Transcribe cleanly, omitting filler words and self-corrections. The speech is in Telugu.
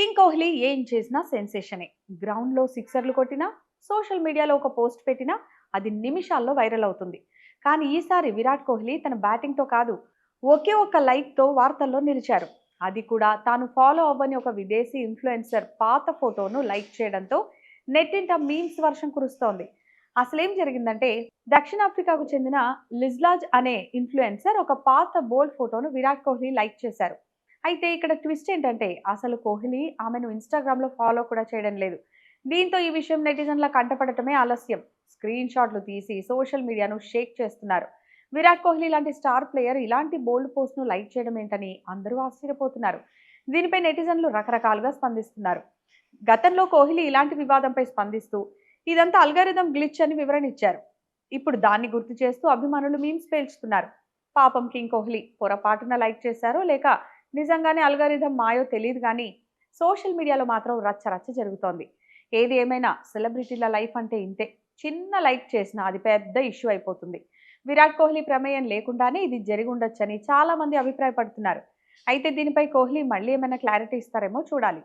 కింగ్ కోహ్లీ ఏం చేసినా సెన్సేషనే. గ్రౌండ్‌లో సిక్సర్లు కొట్టినా, సోషల్ మీడియాలో ఒక పోస్ట్ పెట్టినా అది నిమిషాల్లో వైరల్ అవుతుంది. కానీ ఈసారి విరాట్ కోహ్లీ తన బ్యాటింగ్‌తో కాదు, ఒకే ఒక్క లైక్‌తో వార్తల్లో నిలిచారు. అది కూడా తాను ఫాలో అవ్వని ఒక విదేశీ ఇన్‌ఫ్లుయెన్సర్ పాత ఫోటోను లైక్ చేయడంతో నెట్టింట మీమ్స్ వర్షం కురుస్తోంది. అసలేం జరిగిందంటే, దక్షిణాఫ్రికాకు చెందిన లిజ్లాజ్ అనే ఇన్‌ఫ్లుయెన్సర్ ఒక పాత బోల్డ్ ఫోటోను విరాట్ కోహ్లీ లైక్ చేశారు. అయితే ఇక్కడ ట్విస్ట్ ఏంటంటే అసలు కోహ్లీ ఆమెను ఇన్‌స్టాగ్రామ్‌లో ఫాలో కూడా చేయడం లేదు. దీంతో ఈ విషయం నెటిజన్ల కంటపడటమే ఆలస్యం. స్క్రీన్ షాట్లు తీసి సోషల్ మీడియాను షేక్ చేస్తున్నారు. విరాట్ కోహ్లీ లాంటి స్టార్ ప్లేయర్ ఇలాంటి బోల్డ్ పోస్ట్‌ను లైక్ చేయడం ఏంటని అందరూ ఆశ్చర్యపోతున్నారు. దీనిపై నెటిజన్లు రకరకాలుగా స్పందిస్తున్నారు. గతంలో కోహ్లీ ఇలాంటి వివాదంపై స్పందిస్తూ ఇదంతా అల్గారిథం గ్లిచ్ అని వివరణ ఇచ్చారు. ఇప్పుడు దాన్ని గుర్తు చేస్తూ అభిమానులు మీమ్స్ పేల్చుతున్నారు. పాపం కింగ్ కోహ్లీ పొరపాటున లైక్ చేశారో లేక నిజంగానే అల్గారిథం మాయో తెలియదు కానీ సోషల్ మీడియాలో మాత్రం రచ్చ రచ్చ జరుగుతోంది. ఏది ఏమైనా సెలబ్రిటీల లైఫ్ అంటే ఇంతే. చిన్న లైక్ చేసినా అది పెద్ద ఇష్యూ అయిపోతుంది. విరాట్ కోహ్లీ ప్రమేయం లేకుండానే ఇది జరిగి ఉండొచ్చని చాలా మంది అభిప్రాయపడుతున్నారు. అయితే దీనిపై కోహ్లీ మళ్ళీ ఏమైనా క్లారిటీ ఇస్తారేమో చూడాలి.